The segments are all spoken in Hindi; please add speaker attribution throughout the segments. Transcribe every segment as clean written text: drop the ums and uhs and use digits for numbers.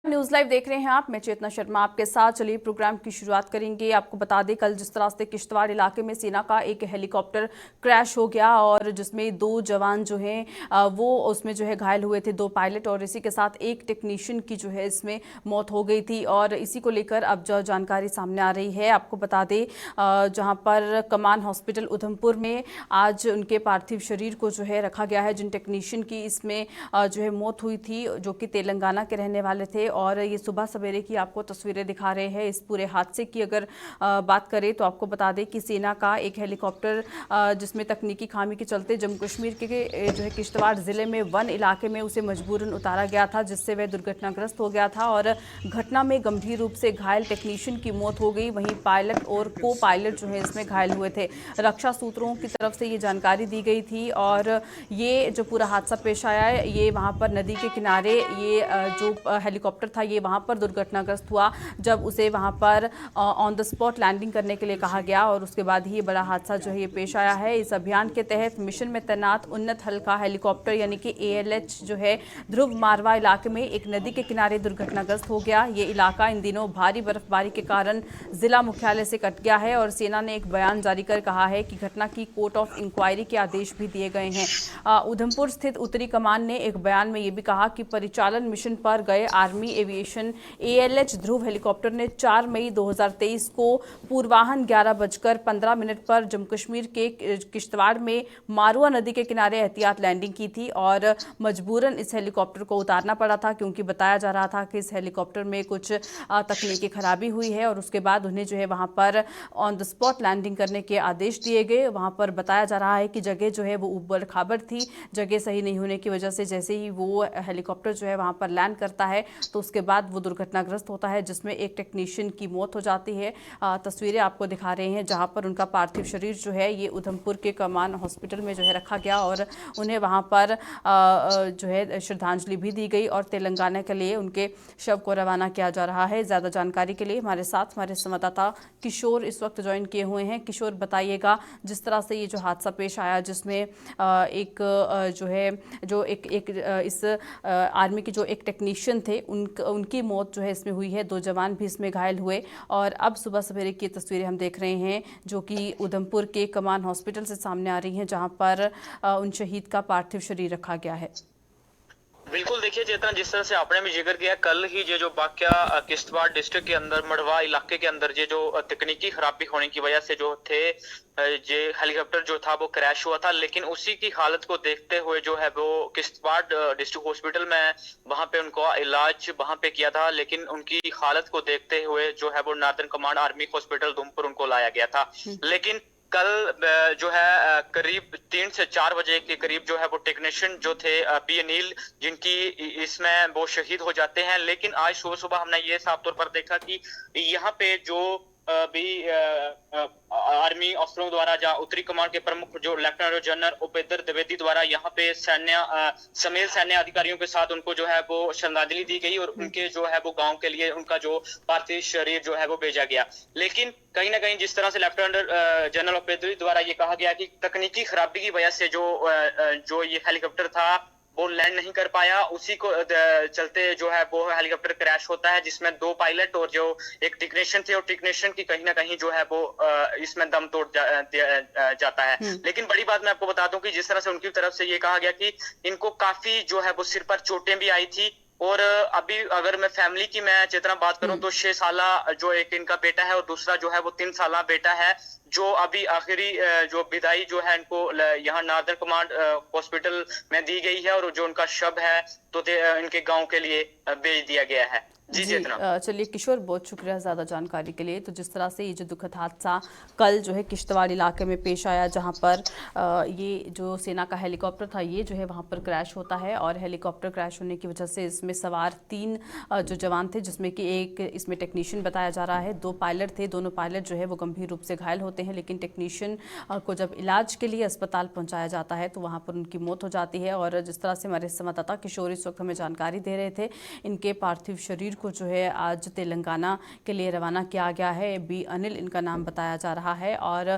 Speaker 1: न्यूज लाइव देख रहे हैं आप। मैं चेतना शर्मा आपके साथ। चलिए प्रोग्राम की शुरुआत करेंगे। आपको बता दें कल जिस तरह से किश्तवाड़ इलाके में सेना का एक हेलीकॉप्टर क्रैश हो गया और जिसमें 2 जवान जो हैं वो उसमें जो है घायल हुए थे, 2 पायलट और इसी के साथ एक टेक्नीशियन की जो है इसमें मौत हो गई थी। और इसी को लेकर अब जो जानकारी सामने आ रही है, आपको बता दें जहाँ पर कमान हॉस्पिटल उधमपुर में आज उनके पार्थिव शरीर को जो है रखा गया है। जिन टेक्नीशियन की इसमें जो है मौत हुई थी, जो कि तेलंगाना के रहने वाले थे, और ये सुबह सवेरे की आपको तस्वीरें दिखा रहे हैं। इस पूरे हादसे की अगर बात करें तो आपको बता दें कि सेना का एक हेलीकॉप्टर जिसमें तकनीकी खामी के चलते जम्मू कश्मीर के जो है किश्तवाड़ ज़िले में वन इलाके में उसे मजबूरन उतारा गया था, जिससे वह दुर्घटनाग्रस्त हो गया था और घटना में गंभीर रूप से घायल टेक्नीशियन की मौत हो गई। वहीं पायलट और को पायलट जो है इसमें घायल हुए थे। रक्षा सूत्रों की तरफ से ये जानकारी दी गई थी और ये जो पूरा हादसा पेश आया है, ये वहाँ पर नदी के किनारे ये जो हेलीकॉप्टर था ये वहाँ पर दुर्घटनाग्रस्त हुआ जब उसे वहाँ पर ऑन द स्पॉट लैंडिंग करने के लिए कहा गया और उसके बाद ही ये बड़ा हादसा जो है ये पेश आया है। इस अभियान के तहत मिशन में तैनात उन्नत हल्का हेलीकॉप्टर यानी कि ALH जो है ध्रुव मारवा इलाके में एक नदी के किनारे दुर्घटनाग्रस्त हो गया। ये इलाका इन दिनों भारी बर्फबारी के कारण जिला मुख्यालय से कट गया है और सेना ने एक बयान जारी कर कहा है कि घटना की कोर्ट ऑफ इंक्वायरी के आदेश भी दिए गए हैं। उधमपुर स्थित उत्तरी कमान ने एक बयान में ये भी कहा कि परिचालन मिशन पर गए आर्मी एविएशन ALH ध्रुव हेलीकॉप्टर ने 4 मई 2023 को पूर्वाहन 11:15 पर जम्मू कश्मीर के किश्तवाड़ में मारुआ नदी के किनारे एहतियात लैंडिंग की थी और मजबूरन इस हेलीकॉप्टर को उतारना पड़ा था, क्योंकि बताया जा रहा था कि इस हेलीकॉप्टर में कुछ तकनीकी खराबी हुई है और उसके बाद उन्हें जो है वहाँ पर ऑन द स्पॉट लैंडिंग करने के आदेश दिए गए। वहाँ पर बताया जा रहा है कि जगह जो है वो ऊबड़ खाबड़ थी। जगह सही नहीं होने की वजह से जैसे ही वो हेलीकॉप्टर जो है वहाँ पर लैंड करता है तो उसके बाद वो दुर्घटनाग्रस्त होता है, जिसमें एक टेक्नीशियन की मौत हो जाती है। तस्वीरें आपको दिखा रहे हैं जहाँ पर उनका पार्थिव शरीर जो है ये उधमपुर के कमान हॉस्पिटल में जो है रखा गया और उन्हें वहाँ पर जो है श्रद्धांजलि भी दी गई और तेलंगाना के लिए उनके शव को रवाना किया जा रहा है। ज़्यादा जानकारी के लिए हमारे साथ हमारे संवाददाता किशोर इस वक्त ज्वाइन किए हुए हैं। किशोर, बताइएगा जिस तरह से ये जो हादसा पेश आया जिसमें एक जो है जो एक इस आर्मी के जो एक टेक्नीशियन थे उनकी मौत जो है इसमें हुई है, 2 जवान भी इसमें घायल हुए और अब सुबह सवेरे की तस्वीरें हम देख रहे हैं जो कि उधमपुर के कमान हॉस्पिटल से सामने आ रही हैं, जहां पर उन शहीद का पार्थिव शरीर रखा गया है।
Speaker 2: बिल्कुल, देखिए चेतना, जिस तरह से आपने भी जिक्र किया, कल ही ये जो वाकया किश्तवाड़ डिस्ट्रिक्ट के अंदर मड़वा इलाके के अंदर ये जो तकनीकी खराबी होने की वजह से जो थे ये हेलीकॉप्टर जो था वो क्रैश हुआ था, लेकिन उसी की हालत को देखते हुए जो है वो किश्तवाड़ डिस्ट्रिक्ट हॉस्पिटल में वहां पे उनको इलाज वहां पे किया था, लेकिन उनकी हालत को देखते हुए जो है वो northern command army hospital Udhampur उनको लाया गया था। लेकिन कल जो है करीब 3 से 4 बजे के करीब जो है वो टेक्नीशियन जो थे पी अनिल, जिनकी इसमें वो शहीद हो जाते हैं। लेकिन आज सुबह सुबह हमने ये साफ तौर पर देखा कि यहाँ पे जो भी आर्मी अफसरों द्वारा या उत्तरी कमांड के प्रमुख जो लेफ्टिनेंट जनरल उपेंद्र द्विवेदी द्वारा यहाँ पे समेत सैन्य अधिकारियों के साथ उनको जो है वो श्रद्धांजलि दी गई और उनके जो है वो गांव के लिए उनका जो पार्थिव शरीर जो है वो भेजा गया। लेकिन कहीं ना कहीं जिस तरह से लेफ्टिनेंट जनरल उपेंद्र द्वारा ये कहा गया कि तकनीकी खराबी की वजह से जो ये हेलीकॉप्टर था वो लैंड नहीं कर पाया, उसी को चलते जो है वो हेलीकॉप्टर क्रैश होता है, जिसमें 2 पायलट और जो एक टेक्नीशियन थे और टेक्नीशियन की कहीं ना कहीं जो है वो इसमें दम तोड़ जाता है। लेकिन बड़ी बात मैं आपको बता दूं कि जिस तरह से उनकी तरफ से ये कहा गया कि इनको काफी जो है वो सिर पर चोटें भी आई थी और अभी अगर मैं फैमिली की मैं जितना बात करूं तो 6 साल जो एक इनका बेटा है और दूसरा जो है वो 3 साल बेटा है, जो अभी आखिरी जो विदाई जो है इनको यहाँ नार्दर्न कमांड हॉस्पिटल में दी गई है और जो उनका शव है तो इनके गांव के लिए भेज दिया गया है। जी
Speaker 1: चलिए किशोर, बहुत शुक्रिया ज़्यादा जानकारी के लिए। तो जिस तरह से ये जो दुखद हादसा कल जो है किश्तवाड़ इलाके में पेश आया, जहां पर ये जो सेना का हेलीकॉप्टर था ये जो है वहां पर क्रैश होता है और हेलीकॉप्टर क्रैश होने की वजह से इसमें सवार 3 जो जवान थे, जिसमें कि एक इसमें टेक्नीशियन बताया जा रहा है, 2 पायलट थे। दोनों पायलट जो है वो गंभीर रूप से घायल होते हैं, लेकिन टेक्नीशियन को जब इलाज के लिए अस्पताल पहुँचाया जाता है तो वहाँ पर उनकी मौत हो जाती है। और जिस तरह से हमारे संवाददाता किशोर इस वक्त हमें जानकारी दे रहे थे, इनके पार्थिव शरीर को जो है आज तेलंगाना के लिए रवाना किया गया है। बी अनिल इनका नाम बताया जा रहा है और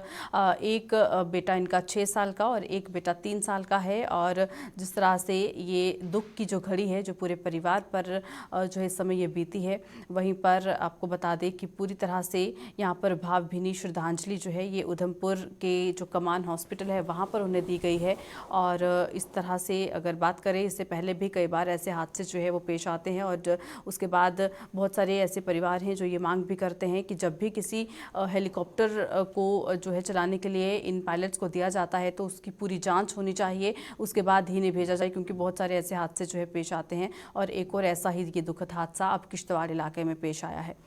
Speaker 1: एक बेटा इनका 6 साल का और एक बेटा 3 साल का है। और जिस तरह से ये दुख की जो घड़ी है जो पूरे परिवार पर जो है इस समय ये बीती है, वहीं पर आपको बता दें कि पूरी तरह से यहाँ पर भावभीनी श्रद्धांजलि जो है ये उधमपुर के जो कमान हॉस्पिटल है वहाँ पर उन्हें दी गई है। और इस तरह से अगर बात करें, इससे पहले भी कई बार ऐसे हादसे जो है वो पेश आते हैं और उसके बाद बहुत सारे ऐसे परिवार हैं जो ये मांग भी करते हैं कि जब भी किसी हेलीकॉप्टर को जो है चलाने के लिए इन पायलट्स को दिया जाता है तो उसकी पूरी जांच होनी चाहिए, उसके बाद ही इन्हें भेजा जाए, क्योंकि बहुत सारे ऐसे हादसे जो है पेश आते हैं। और एक और ऐसा ही ये दुखद हादसा अब किश्तवाड़ इलाके में पेश आया है।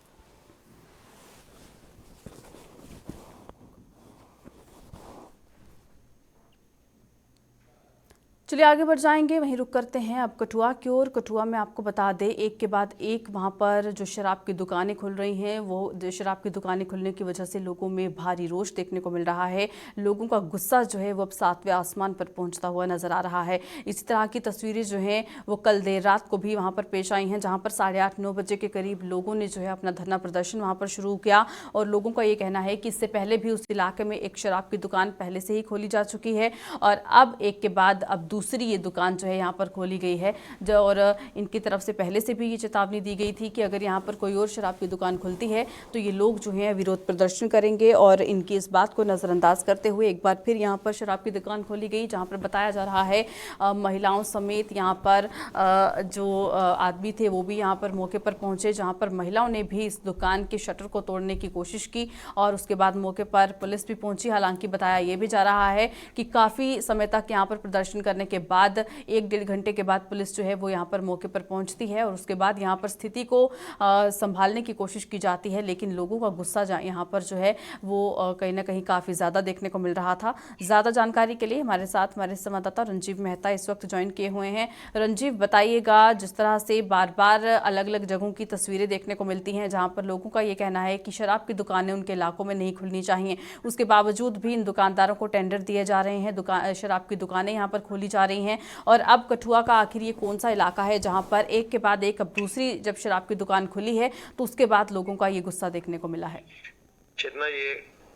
Speaker 1: चलिए आगे बढ़ जाएंगे, वहीं रुक करते हैं अब कठुआ की ओर। कठुआ में आपको बता दें एक के बाद एक वहां पर जो शराब की दुकानें खुल रही हैं, वो शराब की दुकानें खुलने की वजह से लोगों में भारी रोष देखने को मिल रहा है। लोगों का गुस्सा जो है वो अब 7वें आसमान पर पहुंचता हुआ नजर आ रहा है। इसी तरह की तस्वीरें जो हैं वो कल देर रात को भी वहाँ पर पेश आई हैं, जहाँ पर 8:30-9 बजे के करीब लोगों ने जो है अपना धरना प्रदर्शन वहाँ पर शुरू किया। और लोगों का ये कहना है कि इससे पहले भी उस इलाके में एक शराब की दुकान पहले से ही खोली जा चुकी है और अब एक के बाद अब दूसरी ये दुकान जो है यहाँ पर खोली गई है। जो और इनकी तरफ से पहले से भी ये चेतावनी दी गई थी कि अगर यहाँ पर कोई और शराब की दुकान खुलती है तो ये लोग जो हैं विरोध प्रदर्शन करेंगे। और इनकी इस बात को नज़रअंदाज करते हुए एक बार फिर यहाँ पर शराब की दुकान खोली गई, जहाँ पर बताया जा रहा है महिलाओं समेत यहाँ पर जो आदमी थे वो भी यहाँ पर मौके पर पहुँचे, जहाँ पर महिलाओं ने भी इस दुकान के शटर को तोड़ने की कोशिश की और उसके बाद मौके पर पुलिस भी पहुँची। हालांकि बताया ये भी जा रहा है कि काफ़ी समय तक यहाँ पर प्रदर्शन करने के बाद 1-1.5 घंटे के बाद पुलिस जो है वो यहाँ पर मौके पर पहुँचती है और उसके बाद यहाँ पर स्थिति को संभालने की कोशिश की जाती है। लेकिन लोगों का गुस्सा यहाँ पर जो है वो कहीं ना कहीं काफ़ी ज़्यादा देखने को मिल रहा था। ज़्यादा जानकारी के लिए हमारे साथ हमारे संवाददाता रंजीव मेहता इस वक्त ज्वाइन किए हुए हैं। रंजीव, बताइएगा, जिस तरह से बार बार अलग अलग जगहों की तस्वीरें देखने को मिलती हैं जहाँ पर लोगों का ये कहना है कि शराब की दुकानें उनके इलाकों में नहीं खुलनी चाहिए, उसके बावजूद भी इन दुकानदारों को टेंडर दिए जा रहे हैं, शराब की दुकानें यहाँ पर खोली जा रही हैं। और अब कठुआ का आखिर ये कौन सा इलाका है जहां पर एक के बाद एक अब दूसरी जब शराब की दुकान खुली है तो उसके बाद लोगों का ये गुस्सा देखने को मिला है?
Speaker 3: चेतना, ये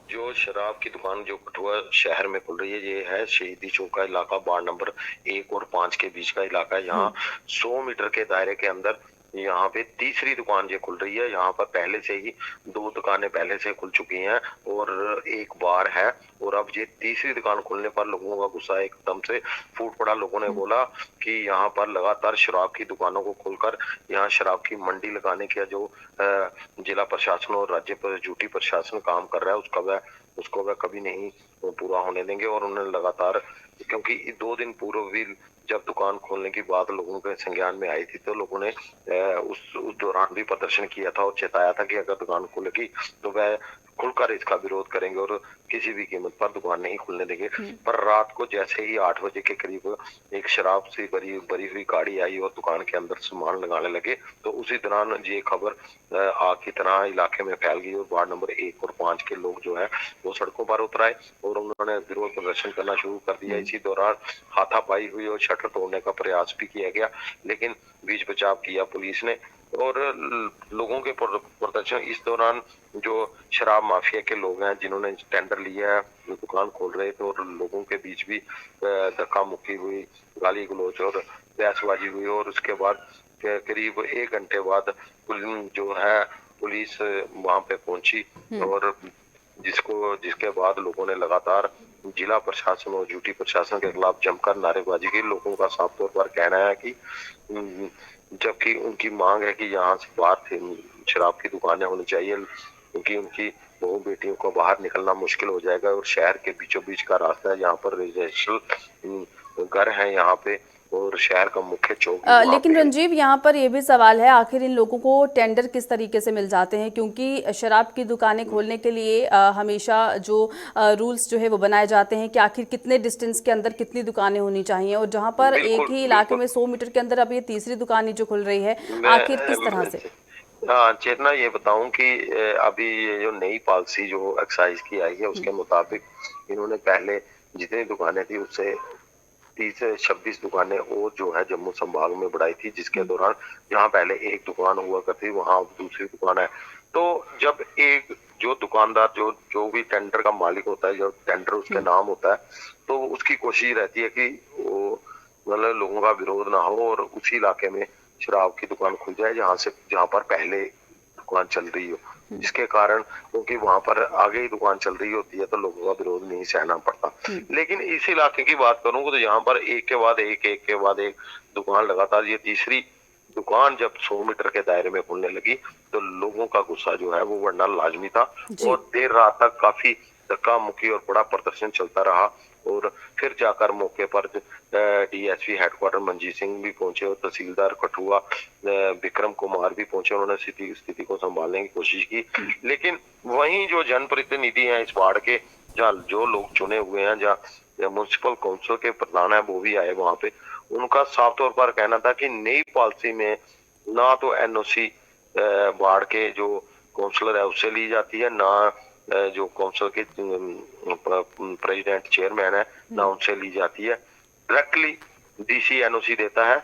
Speaker 3: जो शराब की दुकान जो कठुआ शहर में खुल रही है ये है शहीदी चौक का इलाका, वार्ड नंबर 1 और 5 के बीच का इलाका है। यहाँ 100 मीटर के दायरे के अंदर यहाँ पे तीसरी दुकान जो खुल रही है। यहाँ पर पहले से ही 2 दुकानें पहले से खुल चुकी हैं और एक बार है और अब ये तीसरी दुकान खुलने पर लोगों का गुस्सा एकदम से फूट पड़ा। लोगों ने बोला कि यहाँ पर लगातार शराब की दुकानों को खोलकर यहाँ शराब की मंडी लगाने का जो जिला प्रशासन और राज्य पर झूठी प्रशासन काम कर रहा है उसको वह कभी नहीं पूरा होने देंगे। और उन्होंने लगातार, क्योंकि 2 दिन पूर्व भी जब दुकान खोलने की बात लोगों के संज्ञान में आई थी तो लोगों ने उस दौरान भी प्रदर्शन किया था और चेताया था कि अगर दुकान खुलेगी तो वह खुलकर इसका विरोध करेंगे और किसी भी कीमत पर दुकान नहीं खुलने देंगे। पर रात को जैसे ही 8 बजे के करीब एक शराब से भरी हुई गाड़ी आई और दुकान के अंदर सामान लगाने लगे तो उसी दौरान ये खबर आग की तरह इलाके में फैल गई और वार्ड नंबर 1 और 5 के लोग जो है वो सड़कों पर उतर आए और उन्होंने विरोध प्रदर्शन करना शुरू कर दिया। इसी दौरान हाथापाई हुई और शटर तोड़ने का प्रयास भी किया गया, लेकिन बीच बचाव किया पुलिस ने और लोगों के प्रदर्शन। इस दौरान जो शराब माफिया के लोग हैं जिन्होंने टेंडर लिया है दुकान खोल रहे थे और लोगों के बीच भी धक्का मुक्की हुई, गाली गलौज और बहसबाजी हुई और उसके बाद करीब 1 घंटे बाद जो है पुलिस वहां पे पहुंची और जिसके बाद लोगों ने लगातार जिला प्रशासन और झूठी प्रशासन के खिलाफ जमकर नारेबाजी की। लोगों का साफ तौर पर कहना है कि जबकि उनकी मांग है कि यहाँ से बाहर शराब की दुकानें होनी चाहिए क्योंकि उनकी बहू बेटियों को बाहर निकलना मुश्किल हो जाएगा और शहर के बीचों बीच का रास्ता है, यहाँ पर रेजिडेंशियल घर है यहाँ पे और शहर का मुख्य चौक।
Speaker 1: लेकिन रंजीव, यहाँ पर यह भी सवाल है आखिर इन लोगों को टेंडर किस तरीके से मिल जाते हैं, क्योंकि शराब की दुकानें खोलने के लिए हमेशा जो रूल्स जो है वो बनाए जाते हैं कि आखिर कितने डिस्टेंस के अंदर कितनी दुकानें होनी चाहिए और जहाँ पर एक ही इलाके में 100 मीटर के अंदर अब ये तीसरी दुकान ही जो खुल रही है, आखिर किस तरह से?
Speaker 3: हाँ चेतना, ये बताऊं कि अभी ये जो नई पॉलिसी जो एक्साइज की आई है उसके मुताबिक इन्होंने पहले जितनी दुकानें थी उससे 30-26 दुकानें और जो है जम्मू संभाग में बढ़ाई थी, जिसके दौरान जहाँ पहले एक दुकान हुआ करती वहां अब दूसरी दुकान है। तो जब एक जो दुकानदार जो भी टेंडर का मालिक होता है, जो टेंडर उसके नाम होता है, तो उसकी कोशिश रहती है कि वो मतलब लोगों का विरोध ना हो और उसी इलाके में शराब की दुकान खुल जाए जहाँ पर पहले दुकान चल रही हो, जिसके कारण क्योंकि वहां पर आगे ही दुकान चल रही होती है तो लोगों का विरोध नहीं सहना पड़ता। लेकिन इस इलाके की बात करूँ तो यहाँ पर एक के बाद एक दुकान लगातार, ये तीसरी दुकान जब 100 मीटर के दायरे में खुलने लगी तो लोगों का गुस्सा जो है वो बढ़ना लाजमी था और देर रात तक काफी धक्का मुक्की और बड़ा प्रदर्शन चलता रहा। और फिर जाकर मौके पर डीएसपी हेडक्वार्टर मंजीत सिंह भी पहुंचे और तहसीलदार कठुआ विक्रम कुमार भी पहुंचे। उन्होंने स्थिति को संभालने की कोशिश की, लेकिन वहीं जो जनप्रतिनिधि हैं इस वार्ड के, जहाँ जो लोग चुने हुए हैं, जहाँ म्युनिसिपल काउंसिल के प्रधान है वो भी आए वहां पे, उनका साफ तौर पर कहना था कि नई पॉलिसी में ना तो एनओसी वार्ड के जो काउंसलर है उससे ली जाती है, ना जो काउंसिल के प्रेसिडेंट चेयरमैन है ना उनसे ली जाती है। डायरेक्टली डीसी एनओसी देता है,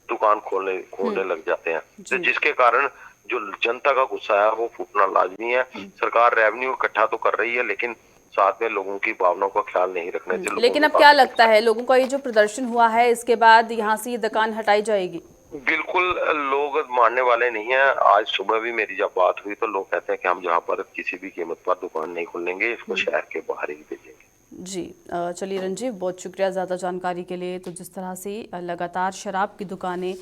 Speaker 3: दुकान खोलने लग जाते हैं, तो जिसके कारण जो जनता का गुस्सा है वो फूटना लाजमी है। सरकार रेवेन्यू इकट्ठा तो कर रही है लेकिन साथ में लोगों की भावनाओं का ख्याल नहीं रखने से।
Speaker 1: लेकिन अब क्या लगता है लोगों का ये जो प्रदर्शन हुआ है इसके बाद यहाँ से ये दुकान हटाई जाएगी?
Speaker 3: बिल्कुल लोग मानने वाले नहीं है। आज सुबह भी मेरी जब बात हुई तो लोग कहते हैं कि हम जहाँ पर किसी भी कीमत पर दुकान नहीं खोलेंगे, इसको शहर के बाहर ही भेजेंगे।
Speaker 1: जी चलिए रंजीव, बहुत शुक्रिया ज़्यादा जानकारी के लिए। तो जिस तरह से लगातार शराब की दुकानें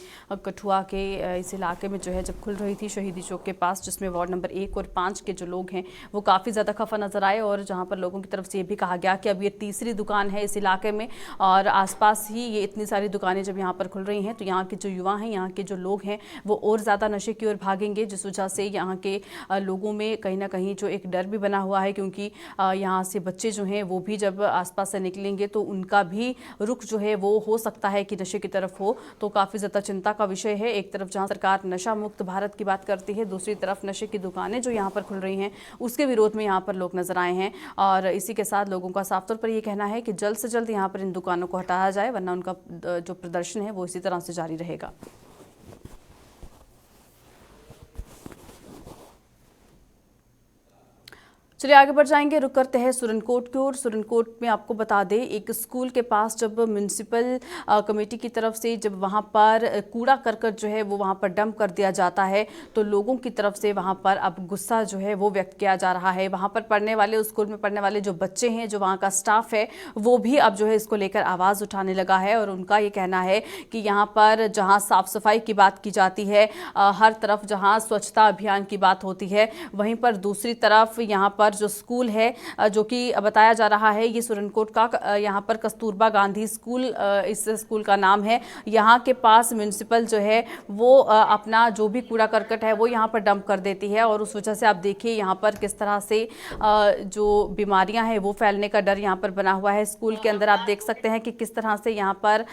Speaker 1: कठुआ के इस इलाके में जो है जब खुल रही थी शहीदी चौक के पास, जिसमें वार्ड नंबर 1 और 5 के जो लोग हैं वो काफ़ी ज़्यादा खफा नज़र आए और जहां पर लोगों की तरफ से ये भी कहा गया कि अब ये तीसरी दुकान है इस इलाके में और आसपास ही ये इतनी सारी दुकानें जब यहाँ पर खुल रही हैं तो यहाँ के जो युवा हैं, यहाँ के जो लोग हैं वो और ज़्यादा नशे की ओर भागेंगे, जिस वजह से यहाँ के लोगों में कहीं ना कहीं जो एक डर भी बना हुआ है, क्योंकि यहाँ से बच्चे जो हैं वो भी जब आसपास से निकलेंगे तो उनका भी रुख जो है वो हो सकता है कि नशे की तरफ हो। तो काफ़ी ज़्यादा चिंता का विषय है। एक तरफ जहां सरकार नशा मुक्त भारत की बात करती है, दूसरी तरफ नशे की दुकानें जो यहां पर खुल रही हैं उसके विरोध में यहां पर लोग नजर आए हैं और इसी के साथ लोगों का साफ तौर पर ये कहना है कि जल्द से जल्द यहां पर इन दुकानों को हटाया जाए, वरना उनका जो प्रदर्शन है वो इसी तरह से जारी रहेगा। चलिए आगे बढ़ जाएंगे, रुक करते हैं सुरनकोट की ओर। सुरनकोट में आपको बता दें एक स्कूल के पास जब म्यूनिसिपल कमेटी की तरफ से जब वहां पर कूड़ा करकट जो है वो वहां पर डंप कर दिया जाता है तो लोगों की तरफ से वहां पर अब गुस्सा जो है वो व्यक्त किया जा रहा है। वहां पर पढ़ने वाले, उस स्कूल में पढ़ने वाले जो बच्चे हैं, जो वहाँ का स्टाफ है, वो भी अब जो है इसको लेकर आवाज़ उठाने लगा है और उनका ये कहना है कि यहाँ पर जहाँ साफ़ सफाई की बात की जाती है, हर तरफ जहाँ स्वच्छता अभियान की बात होती है, वहीं पर दूसरी तरफ यहाँ पर जो स्कूल है जो कि बताया जा रहा है ये सुरनकोट का यहाँ पर कस्तूरबा गांधी स्कूल इस स्कूल का नाम है। यहाँ के पास म्यूनिसिपल जो है वो अपना जो भी कूड़ा करकट है वो यहाँ पर डंप कर देती है और उस वजह से आप देखिए यहाँ पर किस तरह से जो बीमारियाँ हैं वो फैलने का डर यहाँ पर बना हुआ है। स्कूल के अंदर आप देख सकते हैं कि किस तरह से यहाँ पर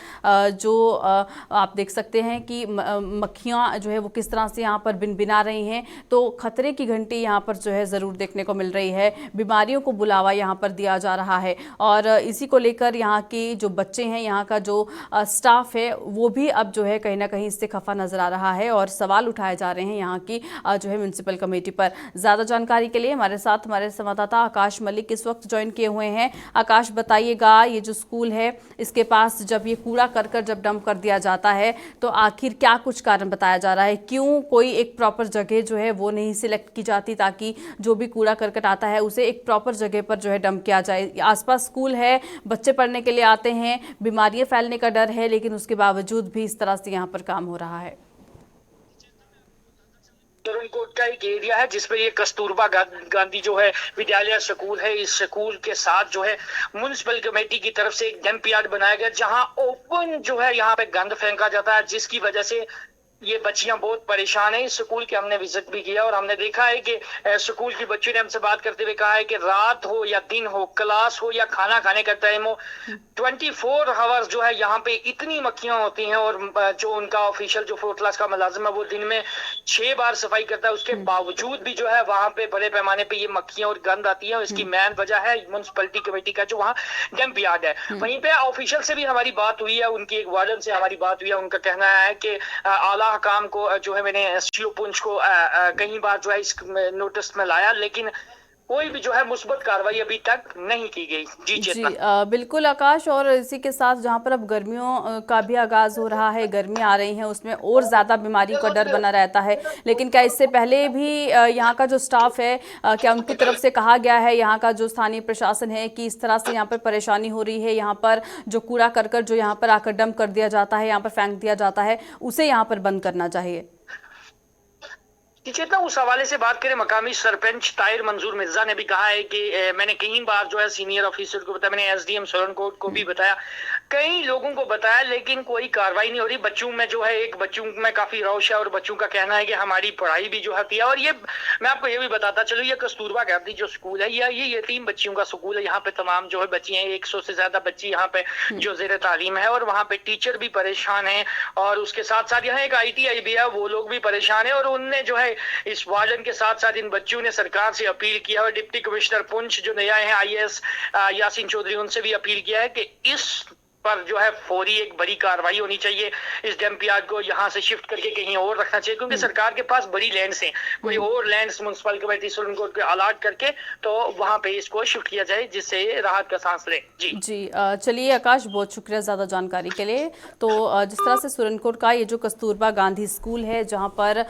Speaker 1: जो आप देख सकते हैं कि मक्खियाँ जो है वो किस तरह से यहाँ पर भिनभिना रही हैं। तो खतरे की घंटी यहाँ पर जो है ज़रूर देखने को मिल रही है। बीमारियों को बुलावा यहाँ पर दिया जा रहा है और इसी को लेकर यहाँ के जो बच्चे हैं, यहाँ का जो स्टाफ है वो भी अब जो है कहीं ना कहीं इससे खफा नजर आ रहा है और सवाल उठाए जा रहे हैं यहाँ की जो है म्यूनिसिपल कमेटी पर। ज़्यादा जानकारी के लिए हमारे साथ हमारे संवाददाता आकाश मलिक इस वक्त ज्वाइन किए हुए हैं। आकाश, बताइएगा ये जो स्कूल है इसके पास जब ये कूड़ा करकट जब डंप कर दिया जाता है तो आखिर क्या कुछ कारण बताया जा रहा है, क्यों कोई एक प्रॉपर जगह जो है वो नहीं सिलेक्ट की जाती ताकि जो भी कूड़ा करकट आता है उसे एक प्रॉपर जगह पर जो है डंप किया जाए? आसपास स्कूल है, बच्चे पढ़ने के लिए आते हैं, बीमारियां फैलने का डर है, लेकिन उसके बावजूद भी इस तरह से यहाँ पर काम हो रहा है।
Speaker 4: सुरनकोट का एक एरिया है जिसमें ये कस्तूरबा गांधी जो है विद्यालय स्कूल है। इस स्कूल के साथ जो है म्युनिसिपल कमेटी की तरफ से एक डंप यार्ड बनाया गया जहां ओपन जो है यहाँ पे गंद फेंका जाता है, जिसकी वजह से ये बच्चियां बहुत परेशान हैं। इस स्कूल के हमने विजिट भी किया और हमने देखा है कि स्कूल की बच्चियों ने हमसे बात करते हुए कहा है कि रात हो या दिन हो, क्लास हो या खाना खाने का टाइम हो, 24 आवर्स जो है यहाँ पे इतनी मक्खियां होती हैं। और जो उनका ऑफिशियल जो 4th क्लास का मुलाजिम है वो दिन में 6 बार सफाई करता है, उसके बावजूद भी जो है वहां पे बड़े पैमाने पे ये मक्खियां और गंद आती है। और इसकी मेन वजह है म्युनिसिपैलिटी कमेटी का जो वहाँ डंप यार्ड है। वहीं पे ऑफिशियल से भी हमारी बात हुई है, उनकी एक वार्डन से हमारी बात हुई है। उनका कहना है कि आला काम को जो है मैंने एसटीओ पुंछ को कई बार जो है इस नोटिस में लाया, लेकिन कोई भी जो है मुस्बत कार्रवाई अभी तक नहीं की गई। जी चेतना।
Speaker 1: बिल्कुल आकाश, और इसी के साथ जहां पर अब गर्मियों का भी आगाज हो रहा है, गर्मी आ रही है, उसमें और ज़्यादा बीमारी का डर बना रहता है। लेकिन क्या इससे पहले भी यहाँ का जो स्टाफ है, क्या उनकी तरफ से कहा गया है, यहाँ का जो स्थानीय प्रशासन है, कि इस तरह से यहाँ पर परेशानी हो रही है, यहाँ पर जो कूड़ा करकट जो यहाँ पर आकर डंप कर दिया जाता है, यहाँ पर फेंक दिया जाता है, उसे यहाँ पर बंद करना चाहिए?
Speaker 4: चेतना, उस हवाले से बात करें, मकामी सरपंच ताहिर मंजूर मिर्जा ने भी कहा है कि मैंने कई बार जो है सीनियर ऑफिसर को बताया, मैंने एसडीएम सुरनकोट को भी बताया, कई लोगों को बताया, लेकिन कोई कार्रवाई नहीं हो रही। बच्चों में जो है, एक बच्चों में काफी रौश है और बच्चों का कहना है कि हमारी पढ़ाई भी जो है किया। और ये मैं आपको ये भी बताता चलूं, ये कस्तूरबा गांधी जो स्कूल है, ये यतीम बच्चियों का स्कूल है। यहाँ पे तमाम जो है बच्ची हैं, 100 से ज्यादा बच्ची यहाँ पे जो जेर तालीम है, और वहाँ पे टीचर भी परेशान है। और उसके साथ साथ यहाँ एक ITI भी है, वो लोग भी परेशान है। और उनने जो है इस वार्डन के साथ साथ इन बच्चों ने सरकार से अपील किया, और डिप्टी कमिश्नर पुंछ जो नया है IAS यासीन चौधरी, उनसे भी अपील किया है कि इस पर जो है फौरी एक बड़ी कार्रवाई होनी चाहिए। इस डंप यार्ड को यहाँ से शिफ्ट करके कहीं और रखना चाहिए, क्योंकि सरकार के पास बड़ी लैंड्स हैं। कोई और लैंड्स म्युनिसिपल कमेटी सुरनकोट को अलॉट करके तो वहां पे इसको शिफ्ट किया जाए, जिससे राहत का सांस ले। जी
Speaker 1: चलिए आकाश, बहुत शुक्रिया ज़्यादा जानकारी के लिए। तो जिस तरह से सुरनकोट का ये जो कस्तूरबा गांधी स्कूल है, जहाँ पर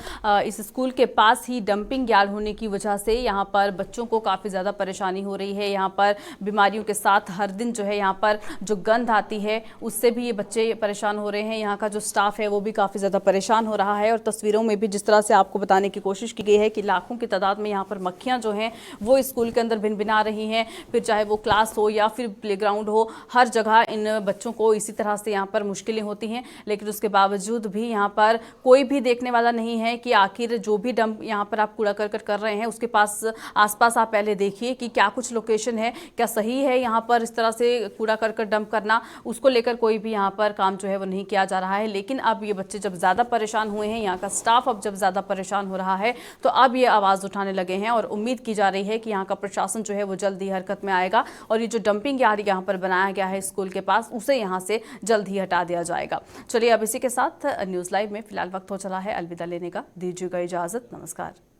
Speaker 1: इस स्कूल के पास ही डंपिंग यार्ड होने की वजह से यहाँ पर बच्चों को काफ़ी ज़्यादा परेशानी हो रही है। यहाँ पर बीमारियों के साथ हर दिन जो है यहाँ पर जो गंध आती है, उससे भी ये बच्चे परेशान हो रहे हैं। यहाँ का जो स्टाफ है वो भी काफ़ी ज़्यादा परेशान हो रहा है। और तस्वीरों में भी जिस तरह से आपको बताने की कोशिश की गई है कि लाखों की तादाद में यहाँ पर मक्खियाँ जो हैं वो स्कूल के अंदर भिनभिना रही हैं। फिर चाहे वो क्लास हो या फिर प्लेग्राउंड हो, हर जगह इन बच्चों को इसी तरह से यहाँ पर मुश्किलें होती हैं। लेकिन उसके बावजूद भी यहाँ पर कोई भी देखने वाला नहीं है कि आखिर जो भी डंप यहाँ पर आप कूड़ा करकट कर रहे हैं, उसके पास आसपास आप पहले देखिए कि क्या कुछ लोकेशन है, क्या सही है यहाँ पर इस तरह से कूड़ा करकट डंप करना। उसको लेकर कोई भी यहाँ पर काम जो है वो नहीं किया जा रहा है। लेकिन अब ये बच्चे जब ज़्यादा परेशान हुए हैं, यहाँ का स्टाफ अब जब ज़्यादा परेशान हो रहा है, तो अब ये आवाज़ उठाने लगे हैं। और उम्मीद की जा रही है कि यहाँ का प्रशासन जो है वो जल्द ही हरकत में आएगा और ये जो डंपिंग यार्ड यहाँ पर बनाया गया है स्कूल के पास, उसे यहाँ से जल्द ही हटा दिया जाएगा। चलिए, अब इसी के साथ न्यूज़ लाइव में फिलहाल वक्त हो चला है अलविदा लेने का। दीजिएगा इजाज़त। नमस्कार।